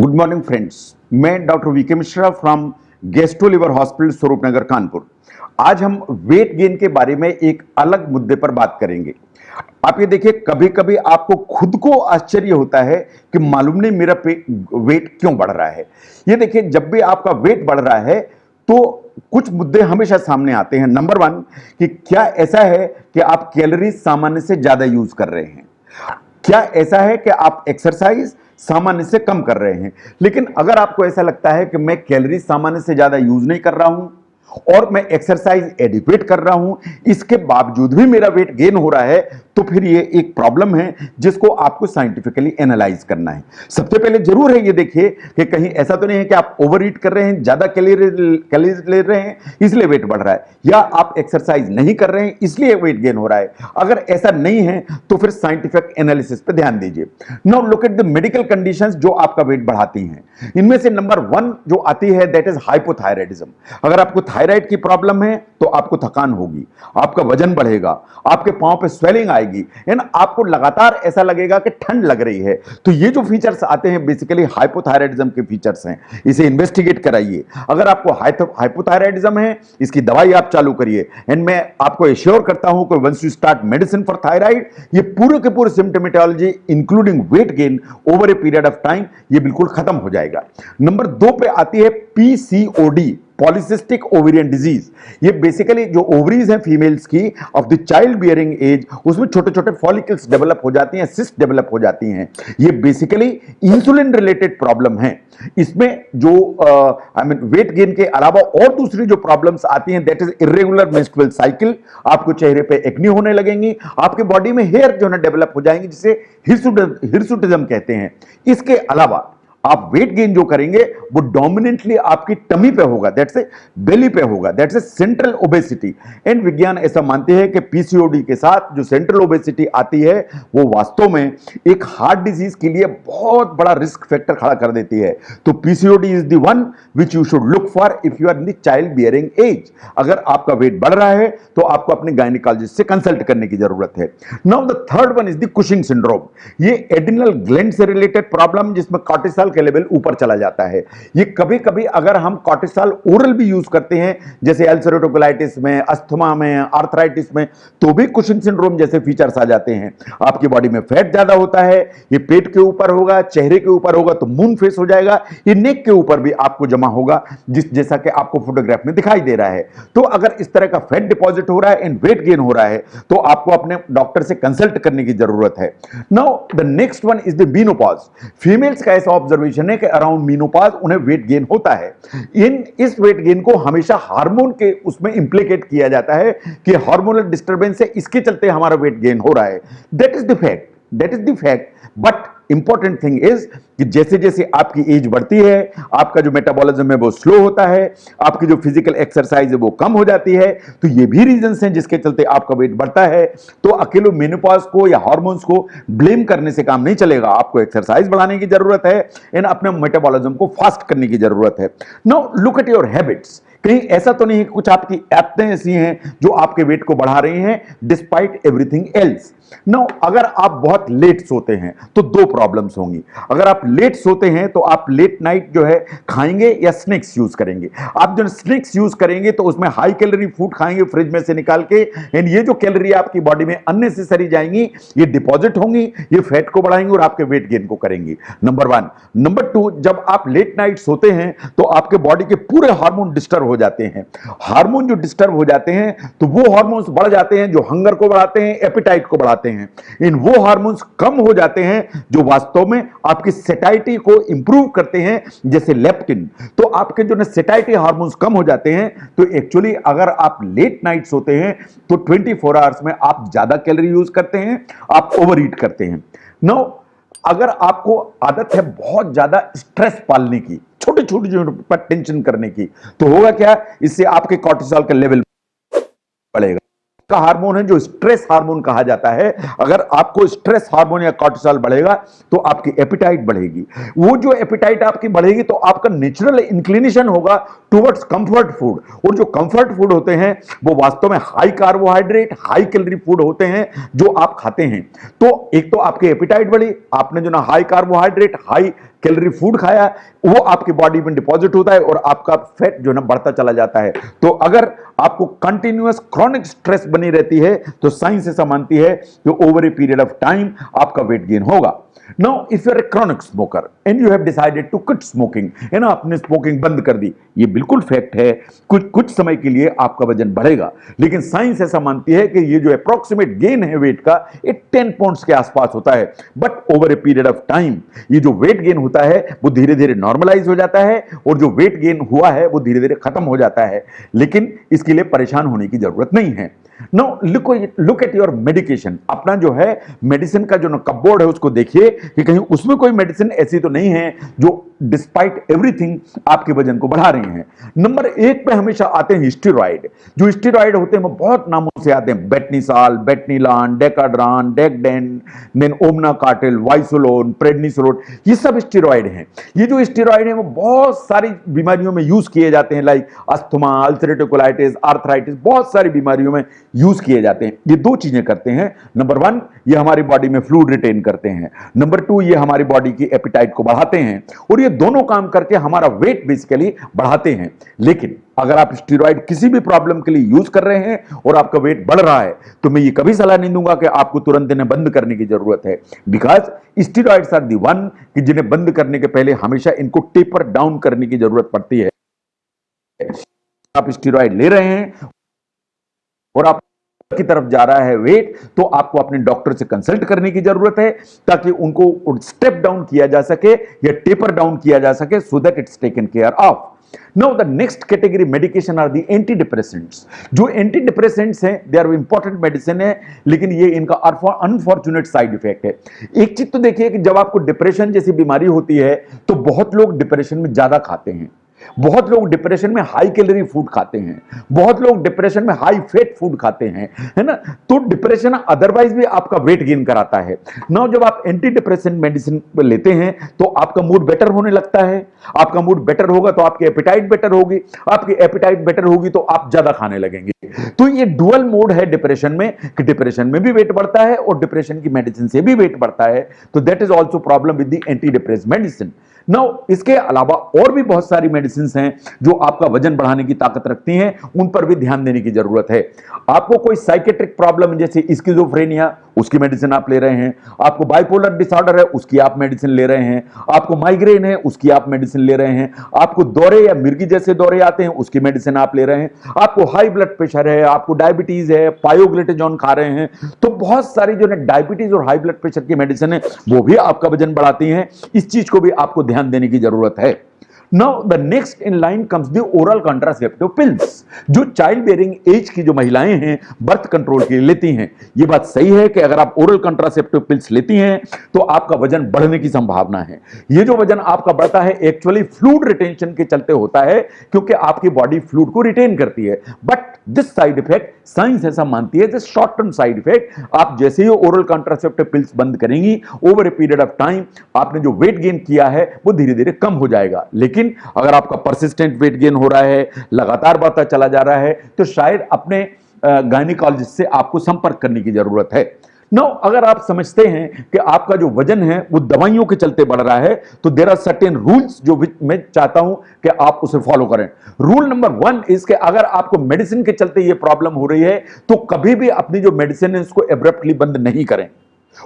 Good morning friends, मैं doctor V K Mishra from gastro liver hospital Swaroop Nagar Kanpur. आज हम वेट गेन के बारे में एक अलग मुद्दे पर बात करेंगे। आप ये देखिए, कभी कभी आपको खुद को आश्चर्य होता है कि मालूम नहीं मेरा वेट क्यों बढ़ रहा है। ये देखिए, जब भी आपका वेट बढ़ रहा है तो कुछ मुद्दे हमेशा सामने आते हैं। नंबर वन, कि क्या ऐसा है कि आप कैलोरी सामान्य से ज्यादा यूज कर रहे हैं? क्या ऐसा है कि आप एक्सरसाइज सामान्य से कम कर रहे हैं? लेकिन अगर आपको ऐसा लगता है कि मैं कैलोरी सामान्य से ज्यादा यूज नहीं कर रहा हूं और मैं एक्सरसाइज एडिक्वेट कर रहा हूं, इसके बावजूद भी मेरा वेट गेन हो रहा है, तो फिर ये एक प्रॉब्लम है जिसको आपको साइंटिफिकली एनालाइज करना है। सबसे पहले जरूर है ये देखिए कि कहीं ऐसा तो नहीं है कि आप ओवर ईट कर रहे हैं, ज्यादा कैलोरी ले रहे हैं इसलिए वेट बढ़ रहा है, या आप एक्सरसाइज नहीं कर रहे हैं इसलिए वेट गेन हो रहा है। अगर ऐसा नहीं है तो फिर साइंटिफिक एनालिसिस पे ध्यान दीजिए। Now look at the medical conditions जो आपका वेट बढ़ाती हैं। इनमें से नंबर वन जो आती है दैट इज हाइपोथायराइडिज्म। अगर आपको थायराइड की प्रॉब्लम है तो आपको थकान होगी, आपका वजन बढ़ेगा, आपके पांव पे स्वेलिंग आएगी, एंड आपको लगातार ऐसा लगेगा कि ठंड लग रही है। तो ये जो फीचर्स आते हैं बेसिकली हाइपोथायराइडिज्म के फीचर्स हैं। इसे इन्वेस्टिगेट कराइए। अगर आपको हाइपोथायराइडिज्म है, इसकी दवाई आप चालू करिए, एंड मैं आपको एश्योर करता हूं कि once you start medicine for thyroid, ये पूरे के पूरे symptomatology including weight gain over a period of time ये बिल्कुल खत्म हो जाएगा। नंबर दो पे आती है पीसीओडी, पॉलिसिस्टिक ओवेरियन डिजीज। ये बेसिकली जो ओवरीज हैं फीमेल्स की of the child bearing age, उसमें छोटे छोटे फॉलिकल्स डेवलप हो जाती हैं, सिस्ट डेवलप हो जाती हैं। ये बेसिकली इंसुलिन रिलेटेड प्रॉब्लम है। इसमें जो वेट गेन के अलावा और दूसरी जो प्रॉब्लम्स आती हैं that is irregular menstrual cycle. आपको चेहरे पे एक्ने होने लगेंगी, आपके बॉडी में हेयर जो है डेवलप हो जाएंगे, जिसे हिर्सुटिज्म कहते हैं। इसके अलावा आप वेट गेन जो करेंगे वो डोमिनेंटली आपकी टमी पे होगा, दैट्स ए बेली पे होगा, that's a central obesity. And विज्ञान ऐसा मानते हैं कि पीसीओडी के साथ जो सेंट्रल ओबेसिटी आती है वो वास्तव में एक हार्ट डिजीज के लिए बहुत बड़ा रिस्क फैक्टर खड़ा कर देती है। तो PCOD is the one which you should look for if you are in the child bearing age. अगर आपका वेट बढ़ रहा है तो आपको अपने गायनिकोलॉजिस्ट से कंसल्ट करने की जरूरत है। Now the third one is the Cushing syndrome. ये एड्रिनल ग्लैंड से रिलेटेड प्रॉब्लम जिसमें कॉर्टिसोल के लेवल ऊपर चला जाता है। ये कभी कभी अगर हम कॉर्टिसोल ओरल भी यूज करते हैं, जैसे अल्सरेटिव कोलाइटिस में, अस्थमा में, आर्थराइटिस में, तो भी कुशिंग सिंड्रोम जैसे फीचर्स आ जाते हैं। आपकी बॉडी में फैट ज्यादा होता है, ये पेट के ऊपर होगा, चेहरे के ऊपर होगा तो मून फेस हो जाएगा, ये नेक के ऊपर भी आपको जमा होगा, जैसा कि आपको फोटोग्राफ में दिखाई दे रहा है। तो अगर इस तरह का फैट डिपॉजिट हो रहा है एंड वेट गेन हो रहा है तो आपको अपने डॉक्टर से कंसल्ट करने की जरूरत है। Now the next one is the menopause. Females का ऐसा ऑब्जर्वेशन है कि अराउंड मेनोपॉज उन्हें वेट गेन होता है। इस वेट गेन को हमेशा हार्मोन के उसमें इंप्लीकेट किया जाता है कि हार्मोनल डिस्टर्बेंस है, इसके चलते हमारा वेट गेन हो रहा है। That is the fact, that is the fact. But important thing is कि जैसे जैसे आपकी एज बढ़ती है, आपका जो मेटाबॉलिज्म है वो स्लो होता है, आपकी जो फिजिकल एक्सरसाइज है वो कम हो जाती है। तो ये भी रीजंस हैं जिसके चलते आपका वेट बढ़ता है। तो अकेले मेनोपॉज को या हार्मोन्स को ब्लेम करने से काम नहीं चलेगा। आपको एक्सरसाइज बढ़ाने की जरूरत है एंड अपने मेटाबॉलिज्म को फास्ट करने की जरूरत है। Now look at your habits. कहीं ऐसा तो नहीं है कुछ आपकी आदतें ऐसी हैं जो आपके वेट को बढ़ा रही हैं डिस्पाइट एवरीथिंग एल्स। नो, अगर आप बहुत लेट सोते हैं तो दो प्रॉब्लम्स होंगी। अगर आप लेट सोते हैं तो आप लेट नाइट जो है खाएंगे या स्नैक्स यूज करेंगे। आप जो स्नैक्स यूज करेंगे तो उसमें हाई कैलोरी फूड खाएंगे फ्रिज में से निकाल के, एंड ये जो कैलोरी आपकी बॉडी में अननेसेसरी जाएंगी ये डिपॉजिट होंगी, ये फैट को बढ़ाएंगे और आपके वेट गेन को करेंगी। Number one. नंबर टू, जब आप लेट नाइट सोते हैं तो आपके बॉडी के पूरे हार्मोन डिस्टर्ब हो जाते हैं। हार्मोन जो डिस्टर्ब हो जाते हैं तो वो हार्मोन्स बढ़ जाते हैं जो हंगर को बढ़ाते हैं, एपिटाइट को बढ़ाते हैं। इन वो हार्मोन्स कम हो जाते हैं जो वास्तव में आपकी सेटाइटी को इंप्रूव करते हैं, जैसे लेप्टिन। तो आपके जो सेटाइटी हार्मोन्स कम हो जाते हैं तो एक्चुअली अगर आप लेट नाइट सोते हैं तो 24 आवर्स में आप ज्यादा कैलोरी यूज करते हैं, आप ओवर ईट करते हैं। नाउ अगर आपको आदत है बहुत ज्यादा स्ट्रेस पालने की, छोटे छोटे चीजों पर टेंशन करने की, तो होगा क्या, इससे आपके कॉर्टिसोल का लेवल बढ़ेगा। का हार्मोन है जो स्ट्रेस हार्मोन कहा जाता है। अगर आपको स्ट्रेस हार्मोन या कॉर्टिसोल बढ़ेगा तो आपकी एपिटाइट बढ़ेगी। वो जो एपिटाइट आपकी बढ़ेगी तो आपका नेचुरल इंक्लिनेशन होगा टुवर्ड्स कंफर्ट फूड, और जो कंफर्ट फूड होते हैं वो वास्तव में high carbohydrate high calorie food होते हैं जो आप खाते हैं। तो एक तो आपकी एपिटाइट बढ़ी, आपने जो ना high carbohydrate high calorie food खाया, वो आपके बॉडी में डिपॉजिट होता है और आपका फैट जो है ना बढ़ता चला जाता है। तो अगर आपको कंटिन्यूअस क्रॉनिक स्ट्रेस बनी रहती है तो साइंस ऐसा मानती है कि over a period of time आपका वेट गेन होगा। Now, if you're a chronic smoker and you have decided to quit smoking, है ना, आपने स्मोकिंग बंद कर दी, ये बिल्कुल फैक्ट है, कुछ समय के लिए आपका वजन बढ़ेगा, लेकिन साइंस ऐसा मानती है कि ये जो अप्रोक्सीमेट गेन है वेट का, ये 10 पॉइंट्स के आसपास होता है। But over a period of time ये जो वेट गेन होता है वो धीरे धीरे नॉर्मलाइज हो जाता है और जो वेट गेन हुआ है वो धीरे धीरे खत्म हो जाता है, लेकिन इसके लिए परेशान होने की जरूरत नहीं है। Now look at your medication. अपना जो है मेडिसिन का जो कपबोर्ड है उसको देखिए कि कहीं उसमें कोई मेडिसिन ऐसी तो नहीं है जो डिस्पाइट एवरीथिंग आपके वजन को बढ़ा रही हैं। नंबर 1 पे हमेशा आते हैं स्टेरॉइड। जो स्टेरॉइड होते हैं वो बहुत नामों से आते हैं, बेटनीसाल, बेटनीलान, डेकाड्रान, डेकडेन, देन ओमनाकार्टिल, वाइसोलोन, प्रेडनिसोलोन, ये सब स्टेरॉइड हैं। ये जो स्टेरॉइड हैं वो बहुत सारी बीमारियों में यूज किए जाते हैं, like asthma, ulcerative colitis, arthritis, बहुत सारी बीमारियों में यूज किए जाते हैं। ये 2 चीजें करते हैं। नंबर 1, ये हमारी बॉडी में फ्लूइड रिटेन करते हैं। नंबर 2, ये हमारी बॉडी की एपिटाइट को बढ़ाते हैं, और ये दोनों काम करके हमारा वेट बेसिकली बढ़ाते हैं। लेकिन अगर आप स्टेरॉइड किसी भी प्रॉब्लम के लिए यूज कर रहे हैं और आपका वेट बढ़ रहा है तो मैं ये कभी सलाह नहीं दूंगा कि आपको तुरंत इन्हें बंद करने की जरूरत है, because steroids are the one कि जिन्हें बंद करने के पहले हमेशा इनको टेपर डाउन करने की जरूरत पड़ती है। आप स्टेरॉइड ले रहे हैं और आप की तरफ जा रहा है वेट, तो आपको अपने डॉक्टर से कंसल्ट करने की जरूरत है ताकि उनको स्टेप डाउन किया जा सके या टेपर डाउन किया जा सके, so that it's taken care of. Now the next category medication are the antidepressants। जो एंटीडिप्रेसेंट्स हैं दे आर इंपॉर्टेंट मेडिसिन है, लेकिन ये इनका अनफॉर्चुनेट साइड इफेक्ट है। एक चीज तो देखिए कि जब आपको डिप्रेशन जैसी बीमारी होती है तो बहुत लोग डिप्रेशन में ज्यादा खाते हैं, बहुत लोग डिप्रेशन में हाई कैलोरी फूड खाते हैं, बहुत लोग डिप्रेशन में हाई फैट फूड खाते हैं, है ना। तो डिप्रेशन अदरवाइज भी आपका वेट गेन कराता है ना। जब आप एंटी डिप्रेशन मेडिसिन लेते हैं तो आपका मूड बेटर होने लगता है, आपका मूड बेटर होगा तो आपकी एपिटाइट बेटर होगी, आपकी एपिटाइट बेटर होगी तो आप ज्यादा खाने लगेंगे। तो ये डुअल मोड है डिप्रेशन में कि डिप्रेशन में भी वेट बढ़ता है और डिप्रेशन की मेडिसिन से भी वेट बढ़ता है। तो that is also problem with the anti depressive medicine. Now इसके अलावा और भी बहुत सारी मेडिसिन हैं जो आपका वजन बढ़ाने की ताकत रखती हैं, उन पर भी ध्यान देने की जरूरत है। आपको कोई साइकेट्रिक प्रॉब्लम जैसे स्किज़ोफ्रेनिया, उसकी मेडिसिन आप ले रहे हैं, आपको बाइपोलर डिसऑर्डर है उसकी आप मेडिसिन ले रहे हैं, आपको माइग्रेन है उसकी आप मेडिसिन ले रहे हैं, आपको दौरे या मिर्गी जैसे दौरे आते हैं उसकी मेडिसिन आप ले रहे हैं, आपको हाई ब्लड प्रेशर है, आपको डायबिटीज है, पायोग्लिटाजोन खा रहे हैं, तो बहुत सारी जो है डायबिटीज और हाई ब्लड प्रेशर की मेडिसिन है वो भी आपका वजन बढ़ाती हैं। इस चीज को भी आपको ध्यान देने की जरूरत है। Now the next in line comes the oral contraceptive pills। जो चाइल्ड बेयरिंग एज की जो महिलाएं हैं बर्थ कंट्रोल के लिए लेती हैं, ये बात सही है कि अगर आप ओरल कंट्रासेप्टिव पिल्स लेती हैं तो आपका वजन बढ़ने की संभावना है। ये जो वजन आपका बढ़ता है एक्चुअली फ्लूइड रिटेंशन के चलते होता है, क्योंकि आपकी बॉडी फ्लूइड को रिटेन करती है। But this side effect science ऐसा मानती है, this short term side effect, आप जैसे ही ओरल कंट्रासेप्टिव पिल्स बंद करेंगी over a period of time आपने जो वेट गेन किया है वो धीरे धीरे कम हो जाएगा। लेकिन अगर आपका परसिस्टेंट वेट गेन हो रहा है, लगातार बढ़ता चला जा रहा है, तो शायद अपने गायनिकोलॉजिस्ट से आपको संपर्क करने की जरूरत है। नो, अगर आप समझते हैं कि आपका जो वजन है वो दवाइयों के चलते बढ़ रहा है तो देयर आर सर्टेन रूल्स जो मैं चाहता हूं कि आप उसे फॉलो करें। रूल नंबर 1 इज कि अगर आपको मेडिसिन के चलते ये प्रॉब्लम हो रही है तो कभी भी अपनी जो मेडिसिन है इसको एब्रप्टली बंद नहीं करें।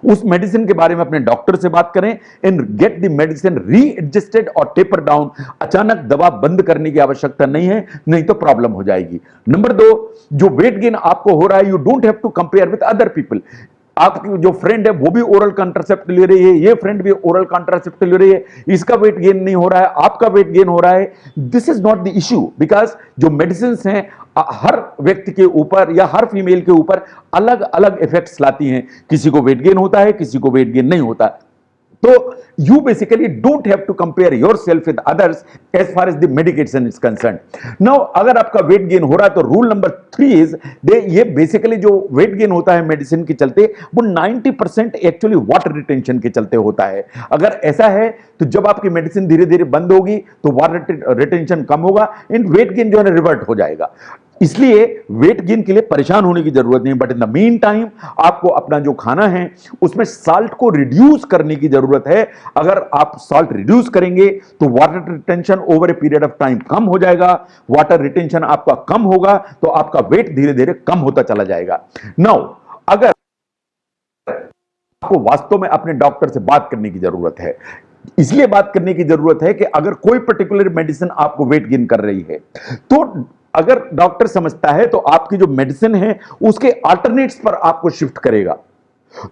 उस मेडिसिन के बारे में अपने डॉक्टर से बात करें एंड गेट द मेडिसिन रीएडजस्टेड और टेपर डाउन। अचानक दवा बंद करने की आवश्यकता नहीं है, नहीं तो प्रॉब्लम हो जाएगी। नंबर 2, जो वेट गेन आपको हो रहा है you don't have to compare with other people. आपकी जो फ्रेंड है वो भी ओरल कंट्रासेप्टिव ले रही है, ये फ्रेंड भी ओरल कंट्रासेप्टिव ले रही है, इसका वेट गेन नहीं हो रहा है, आपका वेट गेन हो रहा है। This is not the issue, because जो मेडिसिन हैं हर व्यक्ति के ऊपर या हर फीमेल के ऊपर अलग अलग इफेक्ट्स लाती हैं। किसी को वेट गेन होता है, किसी को वेट गेन नहीं होता। तो you basically don't have to compare yourself with others as far as the medication is concerned। now अगर आपका वेट गेन हो रहा है तो रूल नंबर 3 इज ये बेसिकली जो वेट गेन होता है मेडिसिन के चलते वो 90% एक्चुअली वाटर रिटेंशन के चलते होता है। अगर ऐसा है तो जब आपकी मेडिसिन धीरे धीरे बंद होगी तो वाटर रिटेंशन कम होगा एंड वेट गेन जो है रिवर्ट हो जाएगा। इसलिए वेट गेन के लिए परेशान होने की जरूरत नहीं, but in the mean time आपको अपना जो खाना है उसमें साल्ट को रिड्यूस करने की जरूरत है। अगर आप साल्ट रिड्यूस करेंगे तो water retention over a period of time कम हो जाएगा। वाटर रिटेंशन आपका कम होगा तो आपका वेट धीरे धीरे कम होता चला जाएगा। नाउ अगर आपको वास्तव में अपने डॉक्टर से बात करने की जरूरत है, इसलिए बात करने की जरूरत है कि अगर कोई पर्टिकुलर मेडिसिन आपको वेट गेन कर रही है तो अगर डॉक्टर समझता है तो आपकी जो मेडिसिन है उसके अल्टरनेट्स पर आपको शिफ्ट करेगा।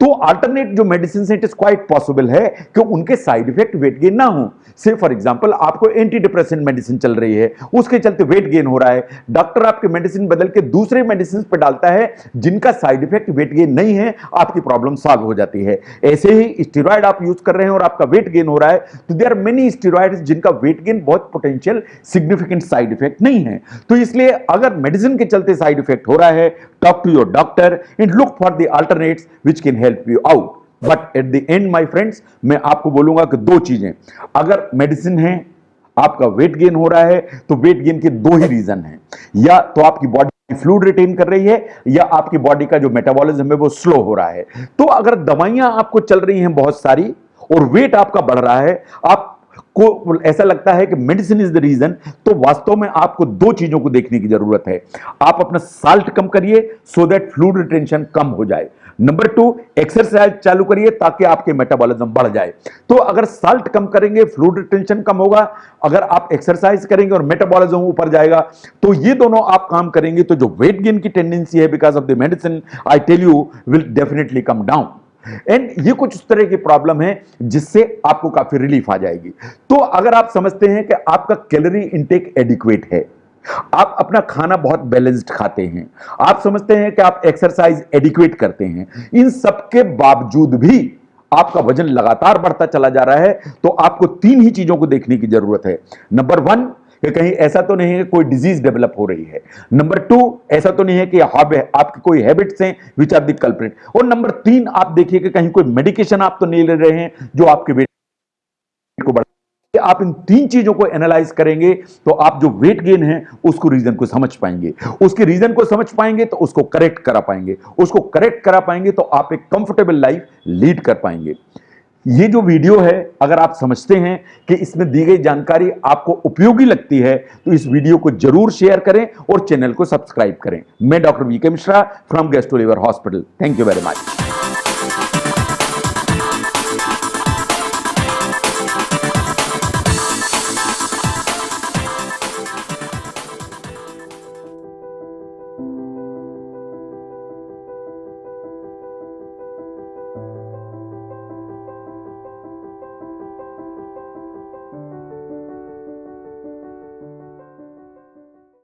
तो अल्टरनेट जो मेडिसिन है इट इज क्वाइट पॉसिबल है कि उनके साइड इफेक्ट वेट गेन ना हो। से फॉर एग्जांपल आपको एंटी डिप्रेसेंट मेडिसिन चल रही है, उसके चलते वेट गेन हो रहा है, डॉक्टर आपके मेडिसिन बदल के दूसरे मेडिसिन पे डालता है जिनका साइड इफेक्ट वेट गेन नहीं है, आपकी प्रॉब्लम सॉल्व हो जाती है। ऐसे ही स्टेरॉइड आप यूज कर रहे हैं और आपका वेट गेन हो रहा है, तो देयर आर मेनी स्टेरॉइड्स जिनका वेट गेन बहुत पोटेंशियल सिग्निफिकेंट साइड इफेक्ट नहीं है। तो इसलिए अगर मेडिसिन के चलते साइड इफेक्ट हो रहा है, talk to your doctor and look for the alternates which can help you out. But at the end my friends, मैं आपको बोलूंगा कि दो चीजें, अगर मेडिसिन है आपका वेट गेन हो रहा है तो वेट गेन के दो ही रीजन हैं, या तो आपकी बॉडी फ्लूइड रिटेन कर रही है या आपकी बॉडी का जो मेटाबॉलिज्म है वो स्लो हो रहा है। तो अगर दवाइयां आपको चल रही हैं बहुत सारी और वेट आपका बढ़ रहा है, आप को ऐसा लगता है कि मेडिसिन इज द रीजन, तो वास्तव में आपको दो चीजों को देखने की जरूरत है। आप अपना साल्ट कम करिए सो दैट फ्लूइड रिटेंशन कम हो जाए। नंबर 2, एक्सरसाइज चालू करिए ताकि आपके मेटाबॉलिज्म बढ़ जाए। तो अगर साल्ट कम करेंगे फ्लूइड रिटेंशन कम होगा, अगर आप एक्सरसाइज करेंगे और मेटाबॉलिज्म ऊपर जाएगा, तो ये दोनों आप काम करेंगे तो जो वेट गेन की टेंडेंसी है because of the medicine I tell you will definitely come down. And ये कुछ इस तरह की प्रॉब्लम है जिससे आपको काफी रिलीफ आ जाएगी। तो अगर आप समझते हैं कि आपका कैलोरी इंटेक एडिक्वेट है, आप अपना खाना बहुत बैलेंस्ड खाते हैं, आप समझते हैं कि आप एक्सरसाइज एडिक्वेट करते हैं, इन सब के बावजूद भी आपका वजन लगातार बढ़ता चला जा रहा है, तो आपको तीन ही चीजों को देखने की जरूरत है। नंबर 1 कि कहीं ऐसा तो नहीं है कि कोई डिजीज डेवलप हो रही है। नंबर 2, ऐसा तो नहीं है कि आपकी कोई हैबिट्स हैं विच आर द कल्प्रिट। और नंबर 3, आप देखिए कि कहीं कोई मेडिकेशन आप तो नहीं ले रहे हैं जो आपके वेट को बढ़ा। आप इन तीन चीजों को एनालाइज करेंगे तो आप जो वेट गेन है उसको रीजन को समझ पाएंगे, उसके रीजन को समझ पाएंगे तो उसको करेक्ट करा पाएंगे, उसको करेक्ट करा पाएंगे तो आप एक कंफर्टेबल लाइफ लीड कर पाएंगे। ये जो वीडियो है अगर आप समझते हैं कि इसमें दी गई जानकारी आपको उपयोगी लगती है तो इस वीडियो को जरूर शेयर करें और चैनल को सब्सक्राइब करें। मैं doctor V K Mishra from gastro liver hospital. Thank you very much.